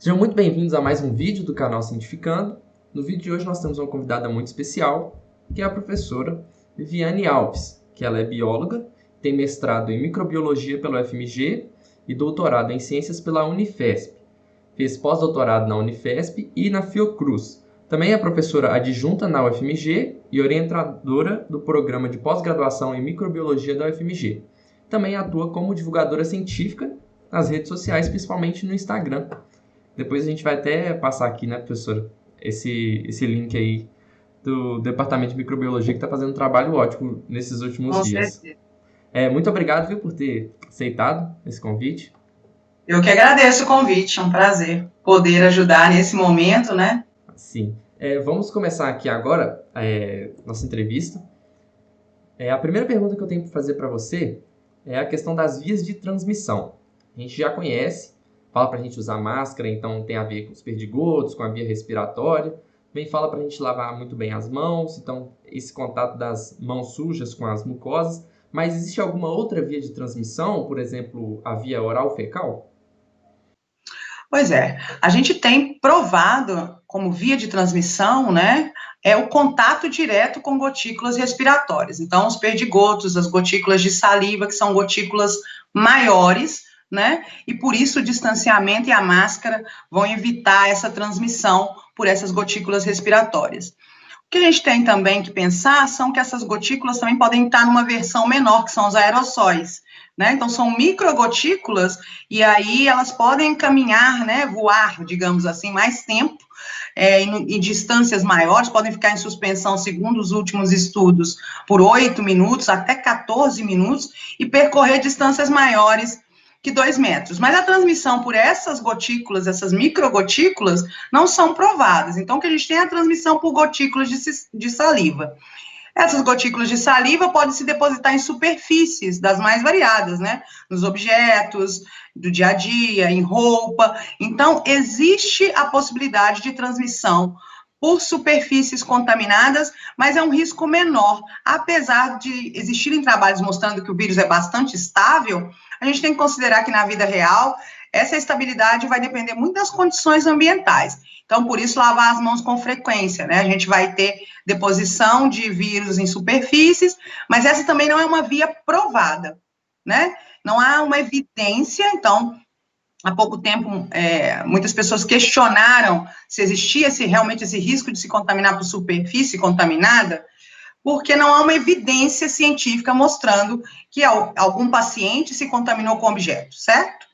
Sejam muito bem-vindos a mais um vídeo do canal Cientificando. No vídeo de hoje nós temos uma convidada muito especial, que é a professora Viviane Alves, que ela é bióloga, tem mestrado em microbiologia pela UFMG e doutorado em ciências pela Unifesp. Fez pós-doutorado na Unifesp e na Fiocruz. Também é professora adjunta na UFMG e orientadora do programa de pós-graduação em microbiologia da UFMG. Também atua como divulgadora científica nas redes sociais, principalmente no Instagram. Depois a gente vai até passar aqui, né, professora, esse link aí do Departamento de Microbiologia, que está fazendo um trabalho ótimo nesses últimos Com dias. certeza. Muito obrigado, viu, por ter aceitado esse convite. Eu que agradeço o convite, é um prazer poder ajudar nesse momento, né? Sim. Vamos começar aqui agora nossa entrevista. A primeira pergunta que eu tenho para fazer para você é a questão das vias de transmissão. A gente já conhece, fala para a gente usar máscara, então tem a ver com os perdigotos, com a via respiratória. Também fala para a gente lavar muito bem as mãos, então esse contato das mãos sujas com as mucosas. Mas existe alguma outra via de transmissão, por exemplo, a via oral-fecal? Pois é, a gente tem provado como via de transmissão, né, o contato direto com gotículas respiratórias. Então, os perdigotos, as gotículas de saliva, que são gotículas maiores, né, e por isso o distanciamento e a máscara vão evitar essa transmissão por essas gotículas respiratórias. O que a gente tem também que pensar são que essas gotículas também podem estar numa versão menor, que são os aerossóis, né? Então, são microgotículas, e aí elas podem caminhar, né, voar, digamos assim, mais tempo, em distâncias maiores, podem ficar em suspensão, segundo os últimos estudos, por 8 minutos, até 14 minutos, e percorrer distâncias maiores que 2 metros. Mas a transmissão por essas gotículas, essas microgotículas, não são provadas. Então, o que a gente tem é a transmissão por gotículas de saliva. Essas gotículas de saliva podem se depositar em superfícies das mais variadas, né? Nos objetos do dia a dia, em roupa. Então, existe a possibilidade de transmissão por superfícies contaminadas, mas é um risco menor. Apesar de existirem trabalhos mostrando que o vírus é bastante estável, a gente tem que considerar que na vida real, essa estabilidade vai depender muito das condições ambientais. Então, por isso, lavar as mãos com frequência, né? A gente vai ter deposição de vírus em superfícies, mas essa também não é uma via provada, né? Não há uma evidência, então, há pouco tempo, muitas pessoas questionaram se existia realmente esse risco de se contaminar por superfície contaminada, porque não há uma evidência científica mostrando que algum paciente se contaminou com objeto, certo?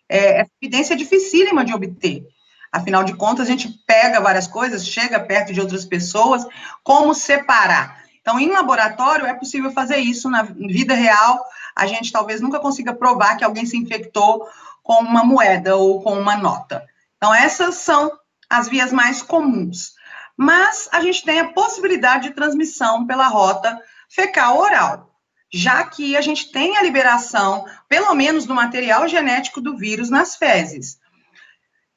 Essa evidência é dificílima de obter. Afinal de contas, a gente pega várias coisas, chega perto de outras pessoas, como separar? Então, em laboratório, é possível fazer isso. Na vida real, a gente talvez nunca consiga provar que alguém se infectou com uma moeda ou com uma nota. Então, essas são as vias mais comuns. Mas a gente tem a possibilidade de transmissão pela rota fecal-oral, já que a gente tem a liberação, pelo menos do material genético do vírus nas fezes.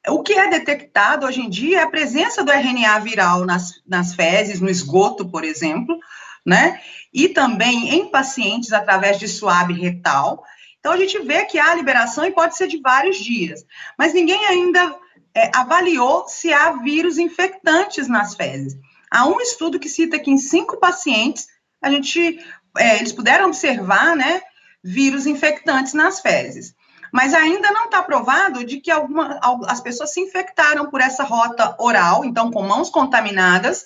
O que é detectado hoje em dia é a presença do RNA viral nas fezes, no esgoto, por exemplo, né? E também em pacientes através de suave retal. Então, a gente vê que há liberação e pode ser de vários dias, mas ninguém ainda avaliou se há vírus infectantes nas fezes. Há um estudo que cita que em 5 pacientes, eles puderam observar, né, vírus infectantes nas fezes. Mas ainda não está provado de que as pessoas se infectaram por essa rota oral, então com mãos contaminadas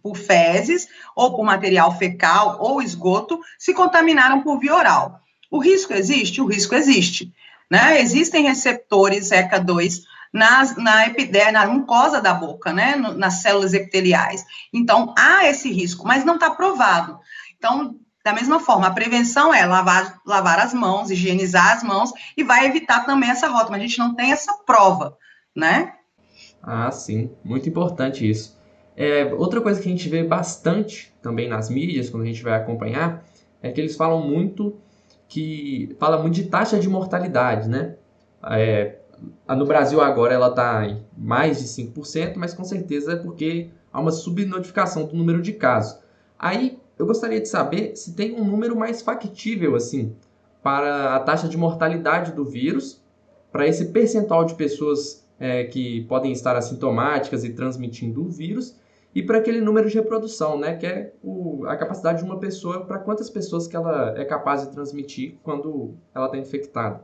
por fezes, ou por material fecal ou esgoto, se contaminaram por via oral. O risco existe? O risco existe. Né? Existem receptores ECA2 na mucosa da boca, né? Nas células epiteliais. Então, há esse risco, mas não está provado. Então, da mesma forma, a prevenção é lavar as mãos, higienizar as mãos, e vai evitar também essa rota, mas a gente não tem essa prova, né? Ah, sim, muito importante isso. Outra coisa que a gente vê bastante também nas mídias, quando a gente vai acompanhar, é que eles falam muito de taxa de mortalidade, né? No Brasil agora ela está em mais de 5%, mas com certeza é porque há uma subnotificação do número de casos. Aí eu gostaria de saber se tem um número mais factível assim para a taxa de mortalidade do vírus, para esse percentual de pessoas que podem estar assintomáticas e transmitindo o vírus, e para aquele número de reprodução, né, que é a capacidade de uma pessoa para quantas pessoas que ela é capaz de transmitir quando ela está infectada.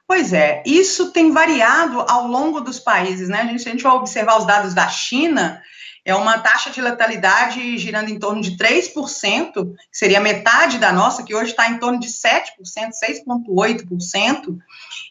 Pois é, isso tem variado ao longo dos países, né? Se a gente vai observar os dados da China, é uma taxa de letalidade girando em torno de 3%, que seria metade da nossa, que hoje está em torno de 7%, 6,8%.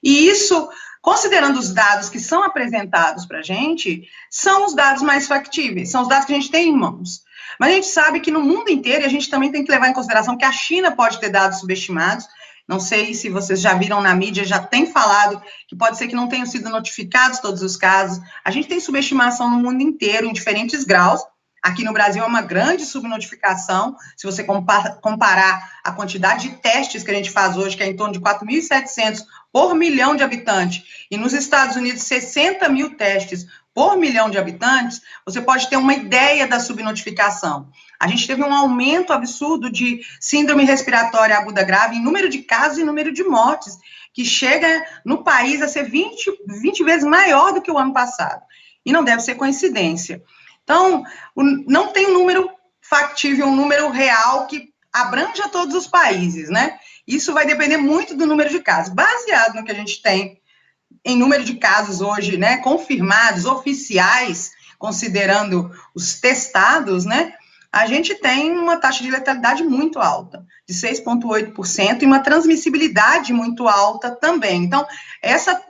E isso, considerando os dados que são apresentados para a gente, são os dados mais factíveis, são os dados que a gente tem em mãos. Mas a gente sabe que no mundo inteiro, e a gente também tem que levar em consideração que a China pode ter dados subestimados. Não sei se vocês já viram na mídia, já tem falado que pode ser que não tenham sido notificados todos os casos. A gente tem subestimação no mundo inteiro, em diferentes graus. Aqui no Brasil é uma grande subnotificação, se você comparar a quantidade de testes que a gente faz hoje, que é em torno de 4.700 por milhão de habitantes, e nos Estados Unidos 60 mil testes por milhão de habitantes, você pode ter uma ideia da subnotificação. A gente teve um aumento absurdo de síndrome respiratória aguda grave em número de casos e número de mortes, que chega no país a ser 20 vezes maior do que o ano passado. E não deve ser coincidência. Então, não tem um número factível, um número real que abranja todos os países, né? Isso vai depender muito do número de casos. Baseado no que a gente tem em número de casos hoje, né, confirmados, oficiais, considerando os testados, né, a gente tem uma taxa de letalidade muito alta, de 6,8%, e uma transmissibilidade muito alta também. Então,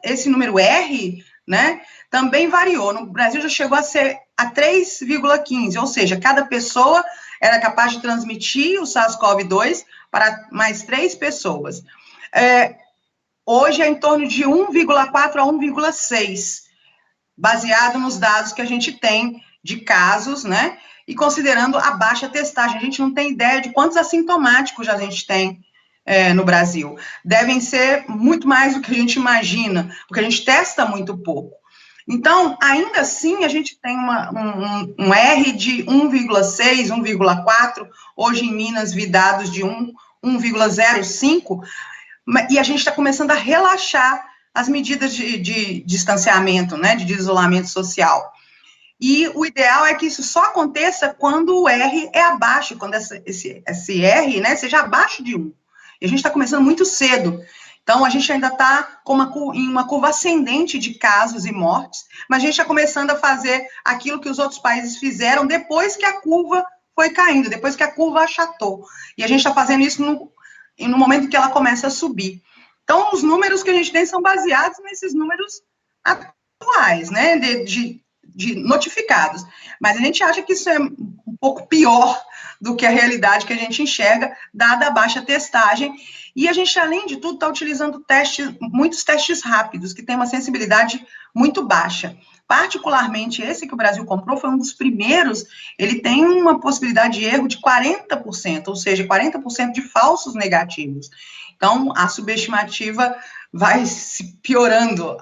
esse número R, né, também variou. No Brasil já chegou a ser a 3,15, ou seja, cada pessoa era capaz de transmitir o SARS-CoV-2 para mais 3 pessoas. Hoje é em torno de 1,4 a 1,6, baseado nos dados que a gente tem de casos, né? E considerando a baixa testagem. A gente não tem ideia de quantos assintomáticos a gente tem no Brasil. Devem ser muito mais do que a gente imagina, porque a gente testa muito pouco. Então, ainda assim, a gente tem um R de 1,6, 1,4, hoje em Minas vi dados de 1,05, e a gente está começando a relaxar as medidas de distanciamento, né, de isolamento social. E o ideal é que isso só aconteça quando o R é abaixo, quando esse R, né, seja abaixo de 1. E a gente está começando muito cedo. Então, a gente ainda está em uma curva ascendente de casos e mortes, mas a gente está começando a fazer aquilo que os outros países fizeram depois que a curva foi caindo, depois que a curva achatou. E a gente está fazendo isso no momento que ela começa a subir. Então, os números que a gente tem são baseados nesses números atuais, né, de notificados. Mas a gente acha que isso é um pouco pior do que a realidade que a gente enxerga, dada a baixa testagem. E a gente, além de tudo, está utilizando muitos testes rápidos, que têm uma sensibilidade muito baixa. Particularmente, esse que o Brasil comprou foi um dos primeiros, ele tem uma possibilidade de erro de 40%, ou seja, 40% de falsos negativos. Então, a subestimativa vai se piorando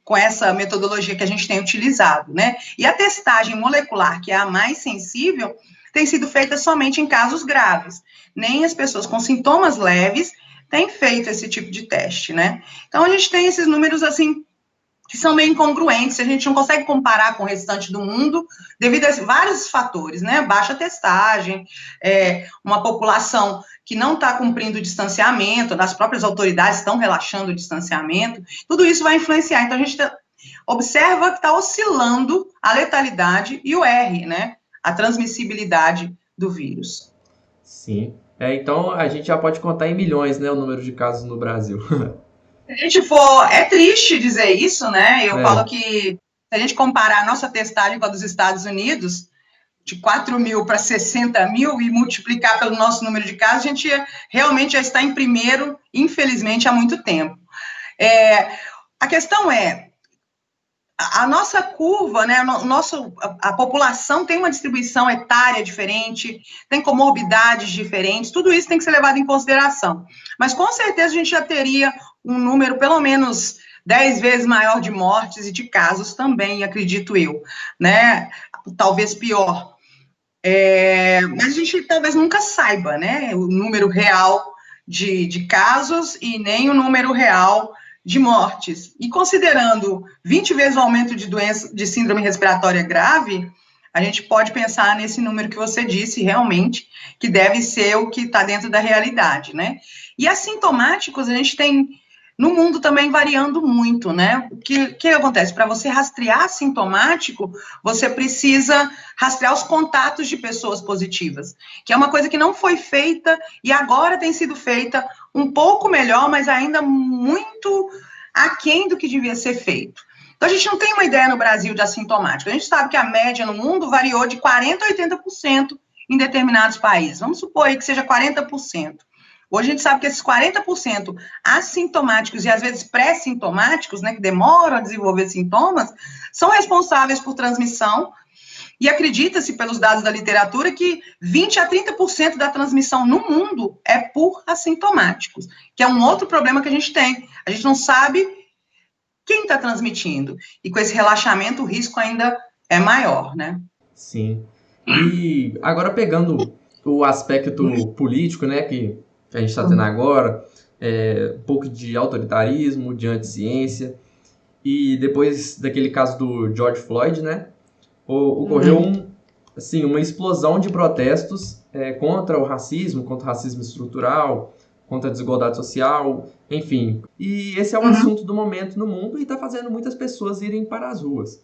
com essa metodologia que a gente tem utilizado, né? E a testagem molecular, que é a mais sensível, tem sido feita somente em casos graves. Nem as pessoas com sintomas leves têm feito esse tipo de teste, né? Então, a gente tem esses números, assim, que são meio incongruentes, a gente não consegue comparar com o restante do mundo, devido a vários fatores, né? Baixa testagem, uma população que não está cumprindo o distanciamento, as próprias autoridades estão relaxando o distanciamento, tudo isso vai influenciar. Então, a gente observa que está oscilando a letalidade e o R, né? A transmissibilidade do vírus. Sim. Então, a gente já pode contar em milhões, né, o número de casos no Brasil. Se a gente for... É triste dizer isso, né? Eu falo que, se a gente comparar a nossa testagem com a dos Estados Unidos, de 4 mil para 60 mil, e multiplicar pelo nosso número de casos, a gente realmente já está em primeiro, infelizmente, há muito tempo. A questão é, a nossa curva, né, a população tem uma distribuição etária diferente, tem comorbidades diferentes, tudo isso tem que ser levado em consideração. Mas, com certeza, a gente já teria um número, pelo menos, 10 vezes maior de mortes e de casos também, acredito eu, né? Talvez pior. Mas a gente talvez nunca saiba, né, o número real de casos e nem o número real de mortes, e considerando 20 vezes o aumento de doença, de síndrome respiratória grave, a gente pode pensar nesse número que você disse, realmente, que deve ser o que está dentro da realidade, né? E assintomáticos, a gente tem no mundo também variando muito, né? O que acontece? Para você rastrear assintomático, você precisa rastrear os contatos de pessoas positivas, que é uma coisa que não foi feita e agora tem sido feita um pouco melhor, mas ainda muito aquém do que devia ser feito. Então, a gente não tem uma ideia no Brasil de assintomático. A gente sabe que a média no mundo variou de 40% a 80% em determinados países. Vamos supor aí que seja 40%. Hoje a gente sabe que esses 40% assintomáticos e às vezes pré-sintomáticos, né, que demoram a desenvolver sintomas, são responsáveis por transmissão, e acredita-se pelos dados da literatura que 20% a 30% da transmissão no mundo é por assintomáticos, que é um outro problema que a gente tem. A gente não sabe quem está transmitindo, e com esse relaxamento o risco ainda é maior, né? Sim. E agora pegando o aspecto político, né, que a gente está tendo agora, um pouco de autoritarismo, de anticiência, e depois daquele caso do George Floyd, né, ocorreu assim, uma explosão de protestos contra o racismo estrutural, contra a desigualdade social, enfim. E esse é o assunto do momento no mundo e está fazendo muitas pessoas irem para as ruas.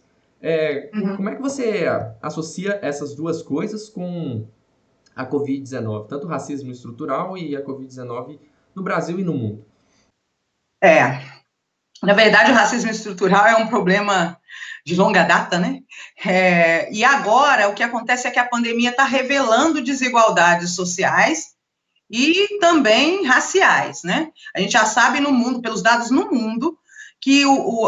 Como é que você associa essas duas coisas com a Covid-19, tanto o racismo estrutural e a Covid-19 no Brasil e no mundo? Na verdade, o racismo estrutural é um problema de longa data, né? E agora, o que acontece é que a pandemia está revelando desigualdades sociais e também raciais, né? A gente já sabe no mundo, pelos dados no mundo, que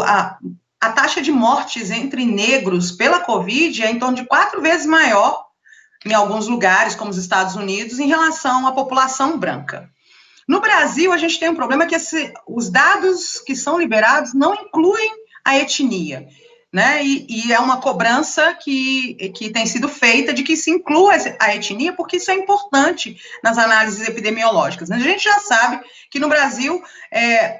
a taxa de mortes entre negros pela Covid é em torno de 4 vezes maior em alguns lugares, como os Estados Unidos, em relação à população branca. No Brasil, a gente tem um problema que os dados que são liberados não incluem a etnia, né? E é uma cobrança que tem sido feita de que se inclua a etnia, porque isso é importante nas análises epidemiológicas. A gente já sabe que no Brasil,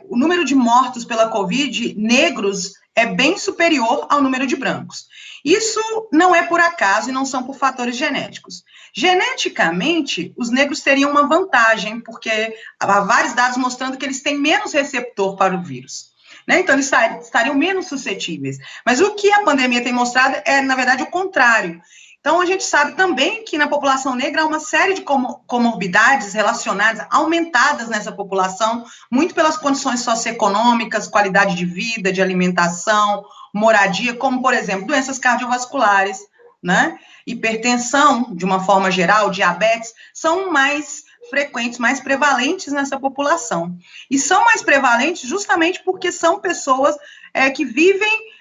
o número de mortos pela Covid, negros, é bem superior ao número de brancos. Isso não é por acaso e não são por fatores genéticos. Geneticamente, os negros teriam uma vantagem, porque há vários dados mostrando que eles têm menos receptor para o vírus, né? Então, eles estariam menos suscetíveis. Mas o que a pandemia tem mostrado é, na verdade, o contrário. Então, a gente sabe também que na população negra há uma série de comorbidades relacionadas, aumentadas nessa população, muito pelas condições socioeconômicas, qualidade de vida, de alimentação, moradia, como, por exemplo, doenças cardiovasculares, né? Hipertensão, de uma forma geral, diabetes, são mais frequentes, mais prevalentes nessa população. E são mais prevalentes justamente porque são pessoas que vivem,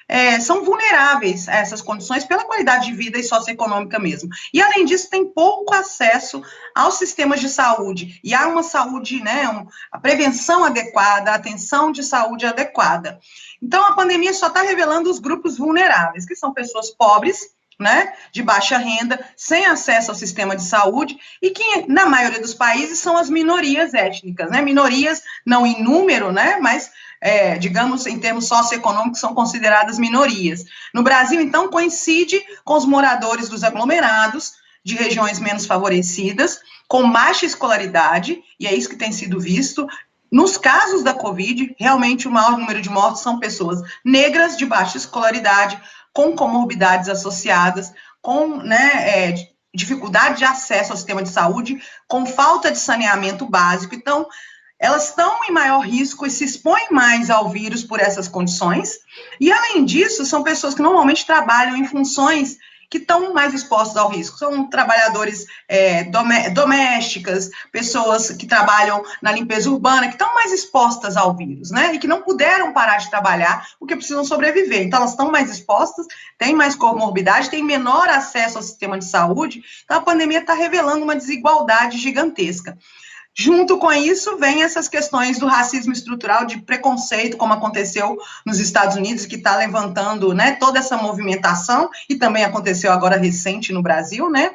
são vulneráveis a essas condições pela qualidade de vida e socioeconômica mesmo. E, além disso, tem pouco acesso aos sistemas de saúde. E há uma saúde, né, a prevenção adequada, a atenção de saúde adequada. Então, a pandemia só está revelando os grupos vulneráveis, que são pessoas pobres, né, de baixa renda, sem acesso ao sistema de saúde, e que, na maioria dos países, são as minorias étnicas, né, minorias não em número, né, mas, digamos, em termos socioeconômicos, são consideradas minorias. No Brasil, então, coincide com os moradores dos aglomerados, de regiões menos favorecidas, com baixa escolaridade, e é isso que tem sido visto. Nos casos da Covid, realmente o maior número de mortes são pessoas negras de baixa escolaridade, com comorbidades associadas, com, né, dificuldade de acesso ao sistema de saúde, com falta de saneamento básico. Então, elas estão em maior risco e se expõem mais ao vírus por essas condições. E, além disso, são pessoas que normalmente trabalham em funções que estão mais expostos ao risco. São trabalhadores domésticas, pessoas que trabalham na limpeza urbana, que estão mais expostas ao vírus, né? E que não puderam parar de trabalhar porque precisam sobreviver. Então, elas estão mais expostas, têm mais comorbidade, têm menor acesso ao sistema de saúde. Então, a pandemia está revelando uma desigualdade gigantesca. Junto com isso, vem essas questões do racismo estrutural, de preconceito, como aconteceu nos Estados Unidos, que está levantando, né, toda essa movimentação, e também aconteceu agora recente no Brasil, né,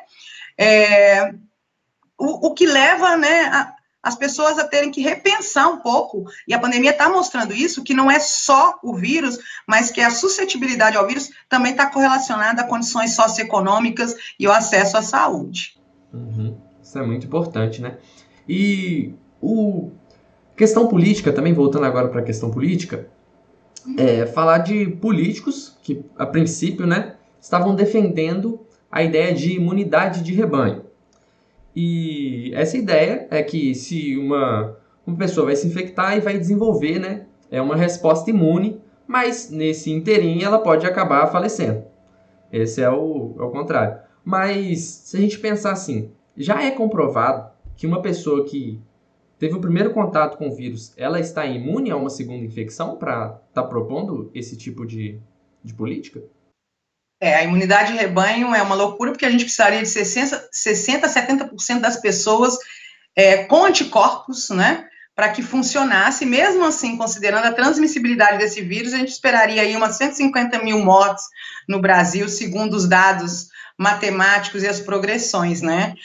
o que leva, né, as pessoas a terem que repensar um pouco, e a pandemia está mostrando isso, que não é só o vírus, mas que a suscetibilidade ao vírus também está correlacionada a condições socioeconômicas e o acesso à saúde. Uhum. Isso é muito importante, né? E questão política, também voltando agora para a questão política, falar de políticos que, a princípio, né, estavam defendendo a ideia de imunidade de rebanho. E essa ideia é que se uma pessoa vai se infectar e vai desenvolver, né, uma resposta imune, mas nesse inteirinho ela pode acabar falecendo. Esse é o contrário. Mas se a gente pensar assim, já é comprovado que uma pessoa que teve o primeiro contato com o vírus, ela está imune a uma segunda infecção para estar propondo esse tipo de política? A imunidade de rebanho é uma loucura, porque a gente precisaria de 60% a 70% das pessoas com anticorpos, né, para que funcionasse. Mesmo assim, considerando a transmissibilidade desse vírus, a gente esperaria aí umas 150 mil mortes no Brasil, segundo os dados matemáticos e as progressões, né.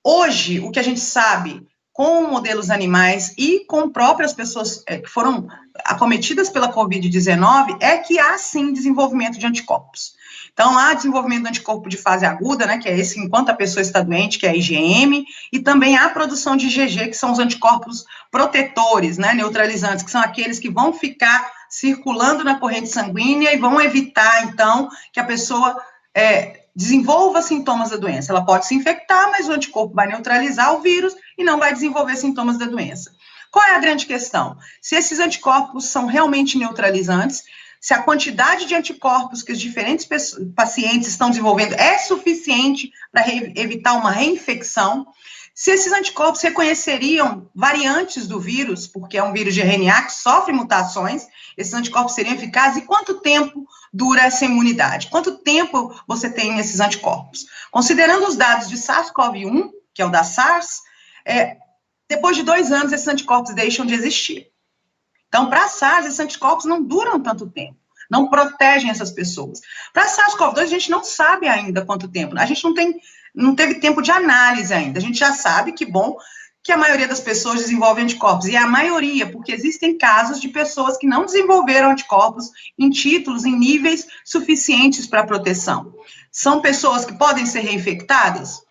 Hoje, o que a gente sabe com modelos animais e com próprias pessoas que foram acometidas pela Covid-19 é que há, sim, desenvolvimento de anticorpos. Então, há desenvolvimento do anticorpo de fase aguda, né, que é esse enquanto a pessoa está doente, que é a IgM, e também há a produção de IgG, que são os anticorpos protetores, né, neutralizantes, que são aqueles que vão ficar circulando na corrente sanguínea e vão evitar, então, que a pessoa desenvolva sintomas da doença. Ela pode se infectar, mas o anticorpo vai neutralizar o vírus e não vai desenvolver sintomas da doença. Qual é a grande questão? Se esses anticorpos são realmente neutralizantes, se a quantidade de anticorpos que os diferentes pacientes estão desenvolvendo é suficiente para evitar uma reinfecção, se esses anticorpos reconheceriam variantes do vírus, porque é um vírus de RNA que sofre mutações, esses anticorpos seriam eficazes, e quanto tempo dura essa imunidade? Quanto tempo você tem esses anticorpos? Considerando os dados de SARS-CoV-1, que é o da SARS, depois de 2 anos, esses anticorpos deixam de existir. Então, para a SARS, esses anticorpos não duram tanto tempo, não protegem essas pessoas. Para a SARS-CoV-2, a gente não sabe ainda quanto tempo, a gente não teve tempo de análise ainda, a gente já sabe que a maioria das pessoas desenvolve anticorpos, e a maioria, porque existem casos de pessoas que não desenvolveram anticorpos em títulos, em níveis suficientes para proteção. São pessoas que podem ser reinfectadas?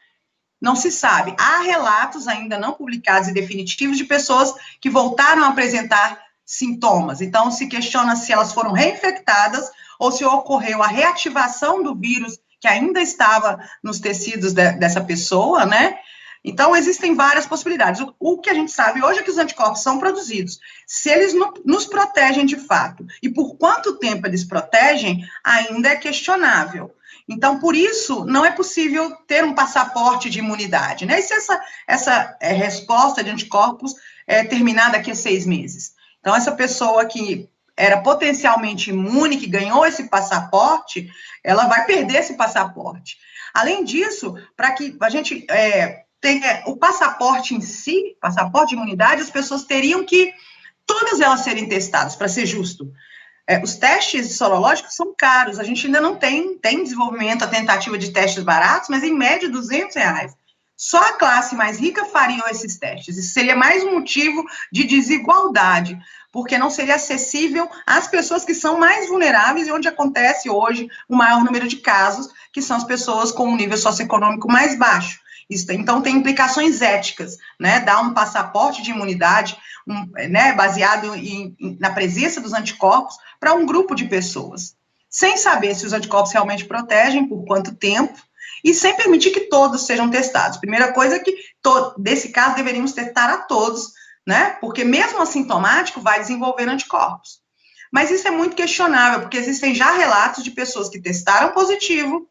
Não se sabe. Há relatos ainda não publicados e definitivos de pessoas que voltaram a apresentar sintomas. Então, se questiona se elas foram reinfectadas ou se ocorreu a reativação do vírus que ainda estava nos tecidos dessa pessoa, né? Então, existem várias possibilidades. O que a gente sabe hoje é que os anticorpos são produzidos. Se eles nos protegem de fato, e por quanto tempo eles protegem, ainda é questionável. Então, por isso, não é possível ter um passaporte de imunidade, né? E se essa resposta de anticorpos terminar daqui a 6 meses? Então, essa pessoa que era potencialmente imune, que ganhou esse passaporte, ela vai perder esse passaporte. Além disso, para que a gente tenha o passaporte em si, passaporte de imunidade, as pessoas teriam que, todas elas serem testadas, para ser justo. Os testes sorológicos são caros, a gente ainda não tem desenvolvimento, a tentativa de testes baratos, mas em média R$200. Só a classe mais rica faria esses testes. Isso seria mais um motivo de desigualdade, porque não seria acessível às pessoas que são mais vulneráveis e onde acontece hoje o maior número de casos, que são as pessoas com um nível socioeconômico mais baixo. Então, tem implicações éticas, né? Dar um passaporte de imunidade, né, baseado na presença dos anticorpos para um grupo de pessoas, sem saber se os anticorpos realmente protegem, por quanto tempo, e sem permitir que todos sejam testados. Primeira coisa é que, desse caso, deveríamos testar a todos, né? Porque mesmo assintomático vai desenvolver anticorpos. Mas isso é muito questionável, porque existem já relatos de pessoas que testaram positivo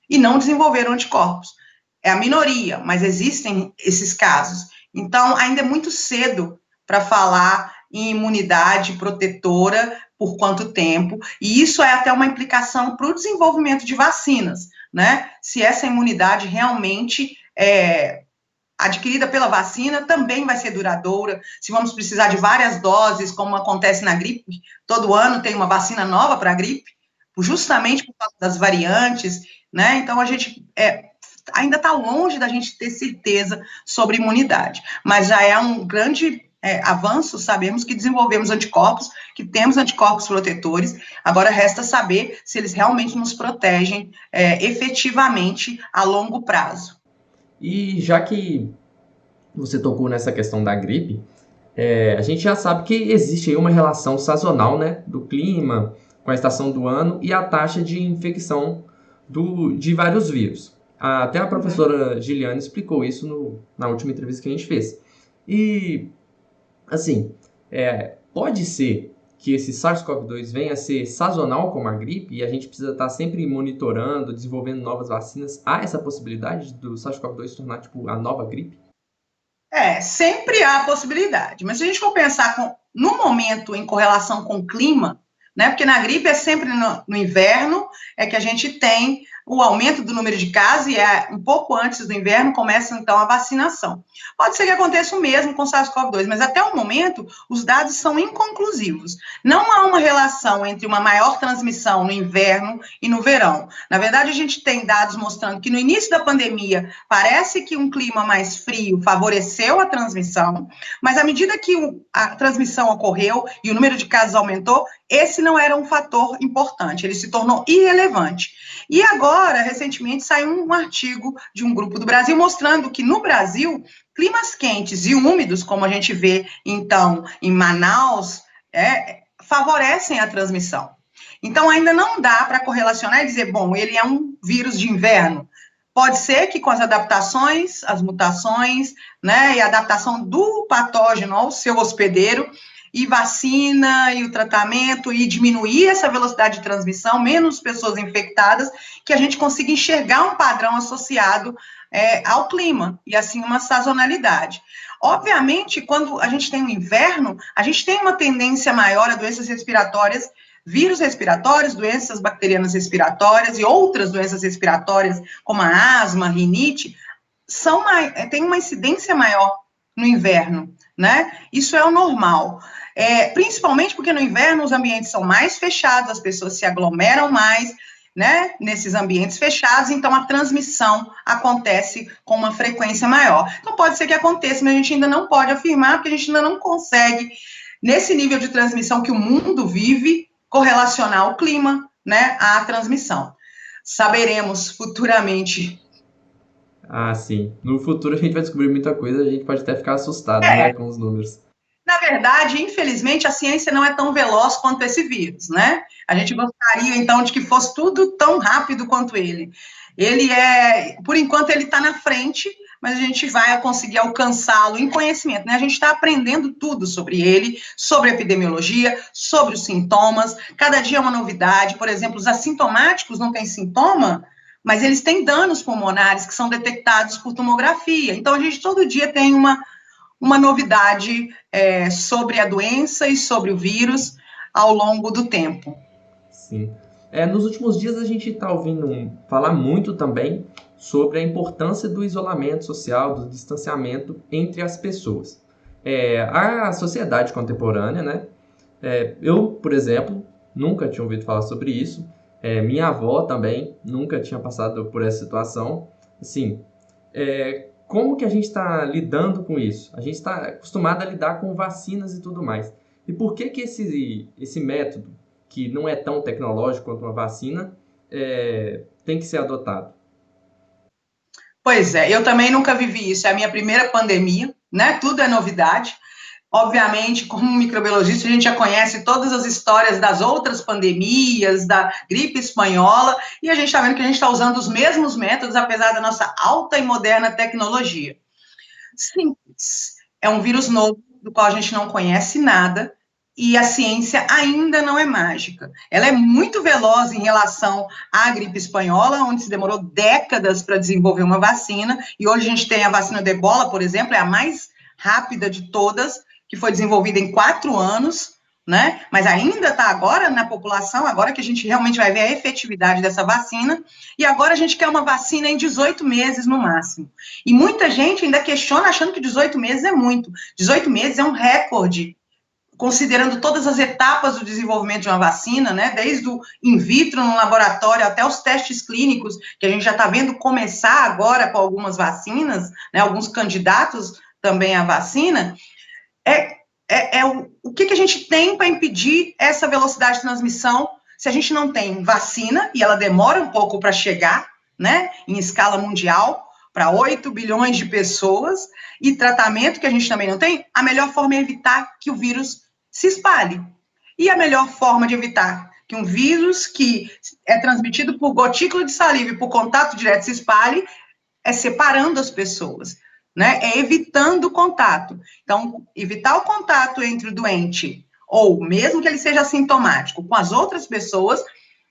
e não desenvolveram anticorpos. É a minoria, mas existem esses casos. Então, ainda é muito cedo para falar em imunidade protetora por quanto tempo, e isso é até uma implicação para o desenvolvimento de vacinas, né? Se essa imunidade realmente adquirida pela vacina também vai ser duradoura, se vamos precisar de várias doses, como acontece na gripe, todo ano tem uma vacina nova para a gripe, justamente por causa das variantes, né? Então, a gente ainda está longe da gente ter certeza sobre imunidade, mas já é um grande avanço. Sabemos que desenvolvemos anticorpos, que temos anticorpos protetores, agora resta saber se eles realmente nos protegem efetivamente a longo prazo. E já que você tocou nessa questão da gripe, a gente já sabe que existe aí uma relação sazonal, né, do clima com a estação do ano e a taxa de infecção de vários vírus. Até a professora Giliane explicou isso na última entrevista que a gente fez. E, assim, pode ser que esse SARS-CoV-2 venha a ser sazonal como a gripe e a gente precisa estar sempre monitorando, desenvolvendo novas vacinas. Há essa possibilidade do SARS-CoV-2 se tornar tipo a nova gripe? Sempre há possibilidade, mas se a gente for pensar no momento em correlação com o clima, né, porque na gripe é sempre no inverno que a gente tem o aumento do número de casos, e um pouco antes do inverno começa, então, a vacinação. Pode ser que aconteça o mesmo com o SARS-CoV-2, mas até o momento os dados são inconclusivos. Não há uma relação entre uma maior transmissão no inverno e no verão. Na verdade, a gente tem dados mostrando que no início da pandemia parece que um clima mais frio favoreceu a transmissão, mas à medida que a transmissão ocorreu e o número de casos aumentou, esse não era um fator importante, ele se tornou irrelevante. E agora, recentemente, saiu um artigo de um grupo do Brasil mostrando que no Brasil, climas quentes e úmidos, como a gente vê, então, em Manaus, favorecem a transmissão. Então, ainda não dá para correlacionar e dizer, bom, ele é um vírus de inverno. Pode ser que com as adaptações, as mutações, né, e a adaptação do patógeno ao seu hospedeiro, e vacina, e o tratamento, e diminuir essa velocidade de transmissão, menos pessoas infectadas, que a gente consiga enxergar um padrão associado ao clima, e assim uma sazonalidade. Obviamente, quando a gente tem o inverno, a gente tem uma tendência maior a doenças respiratórias, vírus respiratórios, doenças bacterianas respiratórias e outras doenças respiratórias, como a asma, a rinite, tem uma incidência maior no inverno, né? Isso é o normal. Principalmente porque no inverno os ambientes são mais fechados, as pessoas se aglomeram mais, né, nesses ambientes fechados, então a transmissão acontece com uma frequência maior. Então pode ser que aconteça, mas a gente ainda não pode afirmar, porque a gente ainda não consegue, nesse nível de transmissão que o mundo vive, correlacionar o clima, né, à transmissão. Saberemos futuramente. Sim. No futuro a gente vai descobrir muita coisa, a gente pode até ficar assustado, né, com os números. Na verdade, infelizmente, a ciência não é tão veloz quanto esse vírus, né? A gente gostaria, então, de que fosse tudo tão rápido quanto ele. Por enquanto, ele está na frente, mas a gente vai conseguir alcançá-lo em conhecimento, né? A gente está aprendendo tudo sobre ele, sobre epidemiologia, sobre os sintomas, cada dia é uma novidade. Por exemplo, os assintomáticos não têm sintoma, mas eles têm danos pulmonares que são detectados por tomografia. Então, a gente todo dia tem uma novidade sobre a doença e sobre o vírus ao longo do tempo. Sim. Nos últimos dias a gente está ouvindo falar muito também sobre a importância do isolamento social, do distanciamento entre as pessoas. A sociedade contemporânea, né? Eu, por exemplo, nunca tinha ouvido falar sobre isso. Minha avó também nunca tinha passado por essa situação. Assim, como que a gente está lidando com isso? A gente está acostumado a lidar com vacinas e tudo mais. E por que esse método, que não é tão tecnológico quanto uma vacina, tem que ser adotado? Pois eu também nunca vivi isso. É a minha primeira pandemia, né? Tudo é novidade. Obviamente, como microbiologista, a gente já conhece todas as histórias das outras pandemias, da gripe espanhola, e a gente está vendo que a gente está usando os mesmos métodos, apesar da nossa alta e moderna tecnologia. Simples. É um vírus novo, do qual a gente não conhece nada, e a ciência ainda não é mágica. Ela é muito veloz em relação à gripe espanhola, onde se demorou décadas para desenvolver uma vacina, e hoje a gente tem a vacina de ebola, por exemplo, é a mais rápida de todas, que foi desenvolvida em 4 anos, né? Mas ainda está agora na população, agora que a gente realmente vai ver a efetividade dessa vacina, e agora a gente quer uma vacina em 18 meses no máximo. E muita gente ainda questiona achando que 18 meses é muito. 18 meses é um recorde considerando todas as etapas do desenvolvimento de uma vacina, né, desde o in vitro no laboratório até os testes clínicos, que a gente já está vendo começar agora com algumas vacinas, né, alguns candidatos também à vacina, o que a gente tem para impedir essa velocidade de transmissão se a gente não tem vacina, e ela demora um pouco para chegar, né, em escala mundial, para 8 bilhões de pessoas, e tratamento que a gente também não tem, a melhor forma é evitar que o vírus se espalhe. E a melhor forma de evitar que um vírus que é transmitido por gotícula de saliva e por contato direto se espalhe é separando as pessoas, né? É evitando o contato. Então, evitar o contato entre o doente, ou mesmo que ele seja assintomático, com as outras pessoas,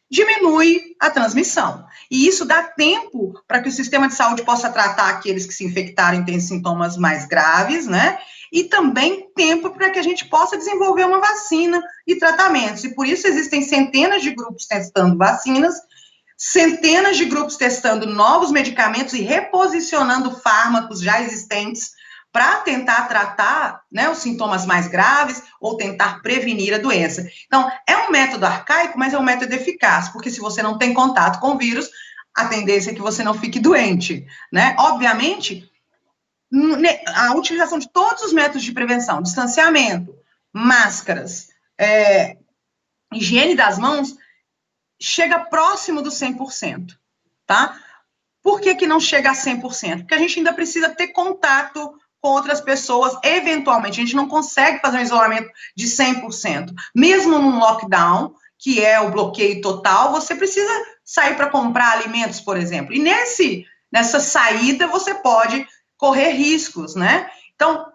diminui a transmissão. E isso dá tempo para que o sistema de saúde possa tratar aqueles que se infectaram e têm sintomas mais graves, né? E também tempo para que a gente possa desenvolver uma vacina e tratamentos. E por isso existem centenas de grupos testando vacinas, centenas de grupos testando novos medicamentos e reposicionando fármacos já existentes para tentar tratar, né, os sintomas mais graves ou tentar prevenir a doença. Então, é um método arcaico, mas é um método eficaz, porque se você não tem contato com o vírus, a tendência é que você não fique doente, né? Obviamente, a utilização de todos os métodos de prevenção, distanciamento, máscaras, higiene das mãos, chega próximo do 100%, tá? Por que não chega a 100%? Porque a gente ainda precisa ter contato com outras pessoas, eventualmente, a gente não consegue fazer um isolamento de 100%. Mesmo num lockdown, que é o bloqueio total, você precisa sair para comprar alimentos, por exemplo. E nessa saída, você pode correr riscos, né? Então,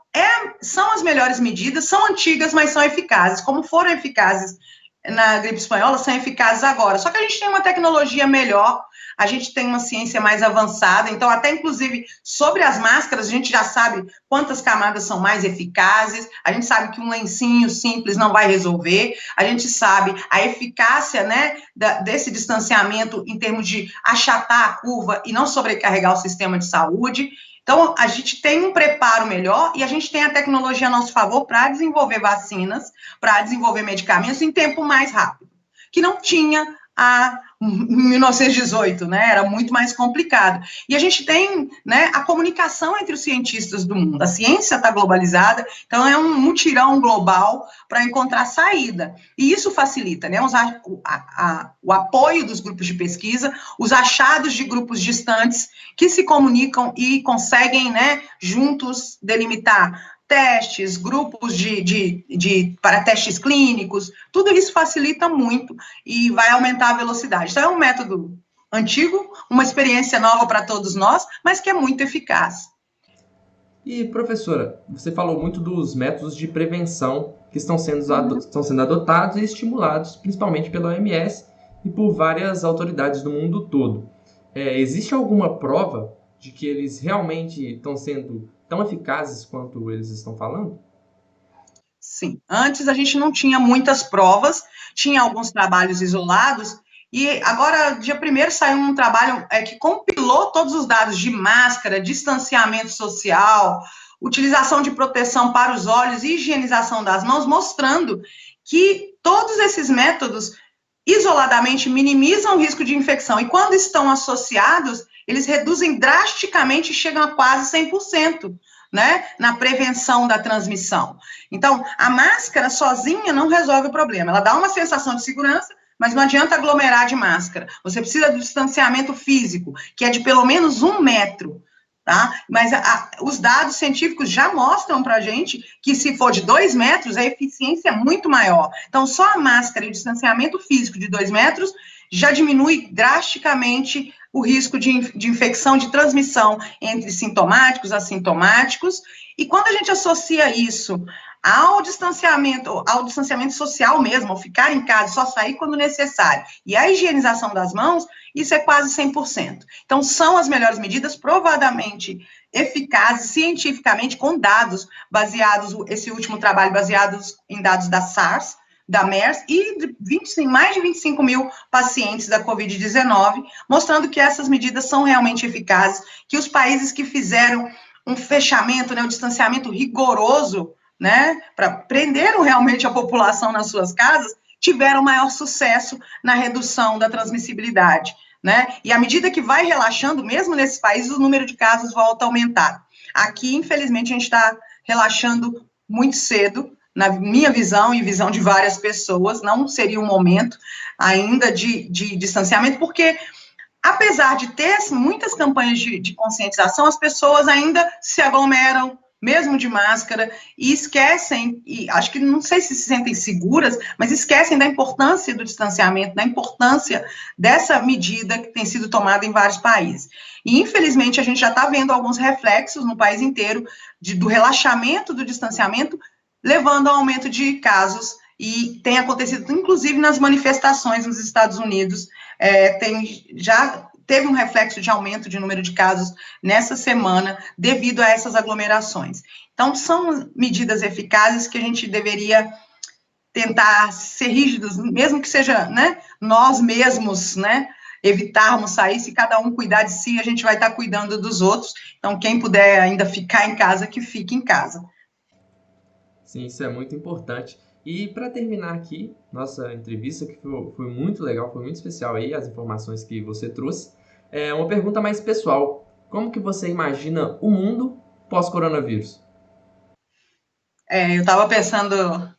são as melhores medidas, são antigas, mas são eficazes. Como foram eficazes na gripe espanhola, são eficazes agora. Só que a gente tem uma tecnologia melhor, a gente tem uma ciência mais avançada, então até inclusive sobre as máscaras, a gente já sabe quantas camadas são mais eficazes, a gente sabe que um lencinho simples não vai resolver, a gente sabe a eficácia, né, desse distanciamento em termos de achatar a curva e não sobrecarregar o sistema de saúde. Então, a gente tem um preparo melhor e a gente tem a tecnologia a nosso favor para desenvolver vacinas, para desenvolver medicamentos em tempo mais rápido, que não tinha em 1918, né? Era muito mais complicado. E a gente tem, né, a comunicação entre os cientistas do mundo. A ciência está globalizada, então é um mutirão global para encontrar saída. E isso facilita, né, o apoio dos grupos de pesquisa, os achados de grupos distantes que se comunicam e conseguem, né, juntos delimitar testes, grupos para testes clínicos, tudo isso facilita muito e vai aumentar a velocidade. Então, é um método antigo, uma experiência nova para todos nós, mas que é muito eficaz. E, professora, você falou muito dos métodos de prevenção que estão sendo adotados e estimulados, principalmente pela OMS e por várias autoridades do mundo todo. Existe alguma prova de que eles realmente estão sendo tão eficazes quanto eles estão falando? Sim. Antes a gente não tinha muitas provas, tinha alguns trabalhos isolados, e agora, dia 1º, saiu um trabalho que compilou todos os dados de máscara, distanciamento social, utilização de proteção para os olhos e higienização das mãos, mostrando que todos esses métodos, isoladamente, minimizam o risco de infecção, e quando estão associados, eles reduzem drasticamente e chegam a quase 100%, né, na prevenção da transmissão. Então, a máscara sozinha não resolve o problema, ela dá uma sensação de segurança, mas não adianta aglomerar de máscara, você precisa do distanciamento físico, que é de pelo menos 1 metro, tá? Mas os dados científicos já mostram para a gente que se for de 2 metros, a eficiência é muito maior. Então, só a máscara e o distanciamento físico de 2 metros já diminui drasticamente o risco de infecção, de transmissão entre sintomáticos e assintomáticos, e quando a gente associa isso ao distanciamento social mesmo, ao ficar em casa, só sair quando necessário, e a higienização das mãos, isso é quase 100%. Então, são as melhores medidas, provadamente eficazes, cientificamente, com dados baseados, esse último trabalho baseados em dados da SARS, da MERS, e mais de 25 mil pacientes da Covid-19, mostrando que essas medidas são realmente eficazes, que os países que fizeram um fechamento, né, um distanciamento rigoroso, né, prenderam realmente a população nas suas casas, tiveram maior sucesso na redução da transmissibilidade, né? E à medida que vai relaxando, mesmo nesses países, o número de casos volta a aumentar. Aqui, infelizmente, a gente está relaxando muito cedo, na minha visão e visão de várias pessoas, não seria um momento ainda de distanciamento, porque apesar de ter muitas campanhas de conscientização, as pessoas ainda se aglomeram, mesmo de máscara, e esquecem, e acho que não sei se sentem seguras, mas esquecem da importância do distanciamento, da importância dessa medida que tem sido tomada em vários países. E, infelizmente, a gente já está vendo alguns reflexos no país inteiro do relaxamento do distanciamento, levando ao aumento de casos, e tem acontecido, inclusive, nas manifestações nos Estados Unidos, já teve um reflexo de aumento de número de casos nessa semana, devido a essas aglomerações. Então, são medidas eficazes que a gente deveria tentar ser rígidos, mesmo que seja, né, nós mesmos, né, evitarmos sair. Se cada um cuidar de si, a gente vai estar cuidando dos outros. Então, quem puder ainda ficar em casa, que fique em casa. Sim, isso é muito importante. E para terminar aqui, nossa entrevista, que foi muito legal, foi muito especial aí, as informações que você trouxe, é uma pergunta mais pessoal. Como que você imagina o mundo pós-coronavírus? Eu estava pensando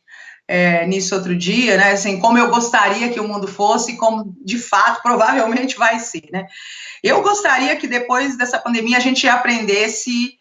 nisso outro dia, né, assim, como eu gostaria que o mundo fosse, e como, de fato, provavelmente vai ser, né. Eu gostaria que depois dessa pandemia a gente aprendesse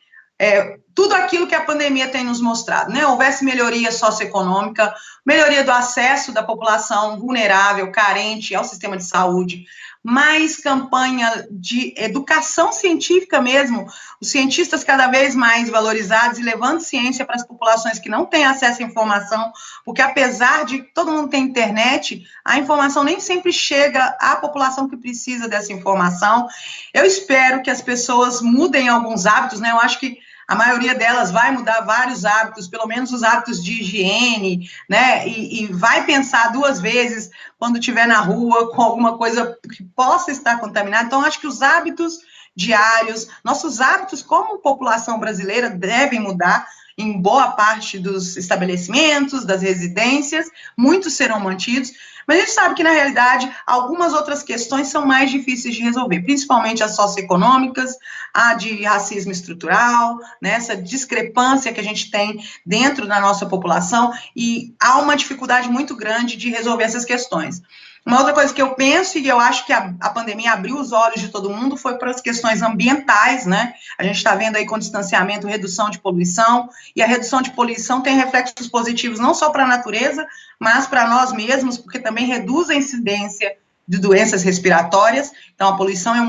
tudo aquilo que a pandemia tem nos mostrado, né? Houvesse melhoria socioeconômica, melhoria do acesso da população vulnerável, carente ao sistema de saúde, mais campanha de educação científica mesmo, os cientistas cada vez mais valorizados e levando ciência para as populações que não têm acesso à informação, porque apesar de todo mundo ter internet, a informação nem sempre chega à população que precisa dessa informação. Eu espero que as pessoas mudem alguns hábitos, né? Eu acho que a maioria delas vai mudar vários hábitos, pelo menos os hábitos de higiene, né, e vai pensar duas vezes quando estiver na rua com alguma coisa que possa estar contaminada. Então, acho que os hábitos diários, nossos hábitos como população brasileira devem mudar em boa parte dos estabelecimentos, das residências, muitos serão mantidos, mas a gente sabe que, na realidade, algumas outras questões são mais difíceis de resolver, principalmente as socioeconômicas, a de racismo estrutural, né, essa discrepância que a gente tem dentro da nossa população, e há uma dificuldade muito grande de resolver essas questões. Uma outra coisa que eu penso, e eu acho que a pandemia abriu os olhos de todo mundo, foi para as questões ambientais, né? A gente está vendo aí com distanciamento, redução de poluição, e a redução de poluição tem reflexos positivos não só para a natureza, mas para nós mesmos, porque também reduz a incidência de doenças respiratórias. Então, a poluição é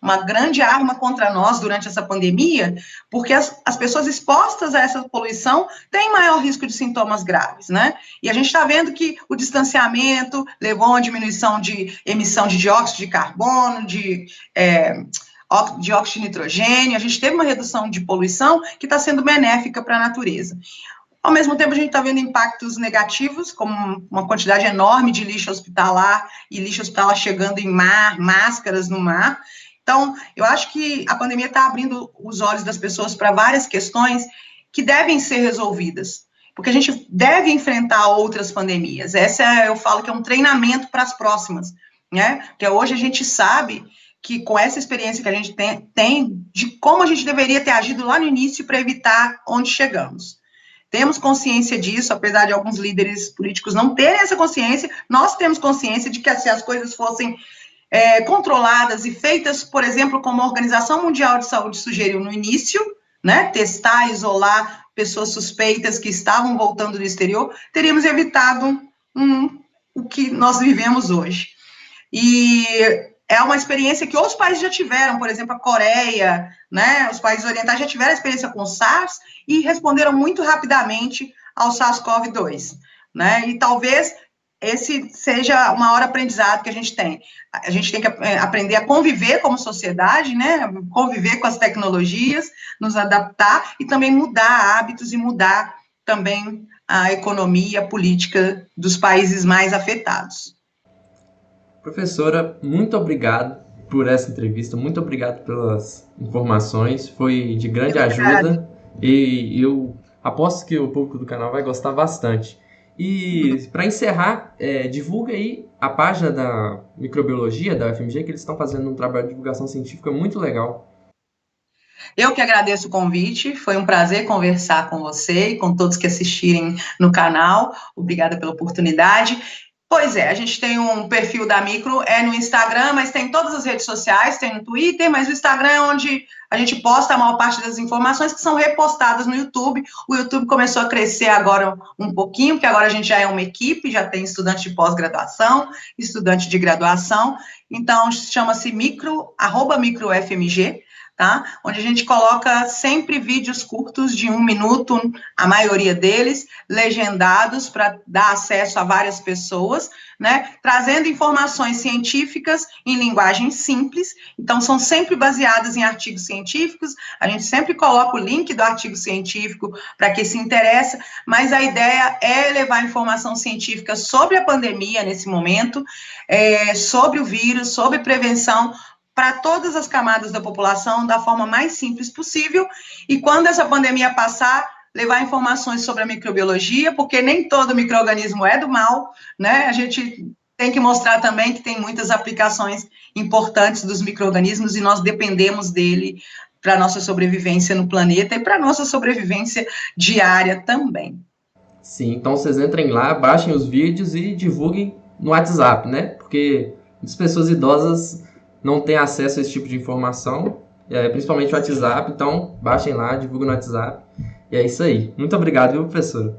uma grande arma contra nós durante essa pandemia, porque as pessoas expostas a essa poluição têm maior risco de sintomas graves, né? E a gente está vendo que o distanciamento levou a uma diminuição de emissão de dióxido de carbono, de dióxido de nitrogênio, a gente teve uma redução de poluição que está sendo benéfica para a natureza. Ao mesmo tempo, a gente está vendo impactos negativos, como uma quantidade enorme de lixo hospitalar, e lixo hospitalar chegando em mar, máscaras no mar. Então, eu acho que a pandemia está abrindo os olhos das pessoas para várias questões que devem ser resolvidas, porque a gente deve enfrentar outras pandemias. Eu falo que é um treinamento para as próximas, né? Porque hoje a gente sabe que com essa experiência que a gente tem de como a gente deveria ter agido lá no início para evitar onde chegamos. Temos consciência disso, apesar de alguns líderes políticos não terem essa consciência, nós temos consciência de que se as coisas fossem controladas e feitas, por exemplo, como a Organização Mundial de Saúde sugeriu no início, né, testar, isolar pessoas suspeitas que estavam voltando do exterior, teríamos evitado o que nós vivemos hoje. E é uma experiência que outros países já tiveram, por exemplo, a Coreia, né, os países orientais já tiveram experiência com o SARS e responderam muito rapidamente ao SARS-CoV-2, né, e talvez esse seja o maior aprendizado que a gente tem. A gente tem que aprender a conviver como sociedade, né, conviver com as tecnologias, nos adaptar e também mudar hábitos e mudar também a economia, a política dos países mais afetados. Professora, muito obrigado por essa entrevista, muito obrigado pelas informações, foi de grande ajuda e eu Aposto que o público do canal vai gostar bastante. E para encerrar, divulga aí a página da microbiologia da UFMG, que eles estão fazendo um trabalho de divulgação científica muito legal. Eu que agradeço o convite, foi um prazer conversar com você e com todos que assistirem no canal. Obrigada pela oportunidade. Pois é, a gente tem um perfil da Micro, no Instagram, mas tem em todas as redes sociais, tem no Twitter, mas o Instagram é onde a gente posta a maior parte das informações que são repostadas no YouTube. O YouTube começou a crescer agora um pouquinho, porque agora a gente já é uma equipe, já tem estudante de pós-graduação, estudante de graduação, então chama-se @microfmg, tá? Onde a gente coloca sempre vídeos curtos de 1 minuto, a maioria deles, legendados para dar acesso a várias pessoas, né? Trazendo informações científicas em linguagem simples, então são sempre baseadas em artigos científicos, a gente sempre coloca o link do artigo científico para quem se interessa, mas a ideia é levar informação científica sobre a pandemia nesse momento, sobre o vírus, sobre prevenção, para todas as camadas da população da forma mais simples possível, e quando essa pandemia passar, levar informações sobre a microbiologia, porque nem todo micro-organismo é do mal, né? A gente tem que mostrar também que tem muitas aplicações importantes dos micro-organismos e nós dependemos dele para a nossa sobrevivência no planeta e para a nossa sobrevivência diária também. Sim, então vocês entrem lá, baixem os vídeos e divulguem no WhatsApp, né? Porque as pessoas idosas não tem acesso a esse tipo de informação, principalmente o WhatsApp, então baixem lá, divulguem no WhatsApp, e é isso aí. Muito obrigado, viu, professora?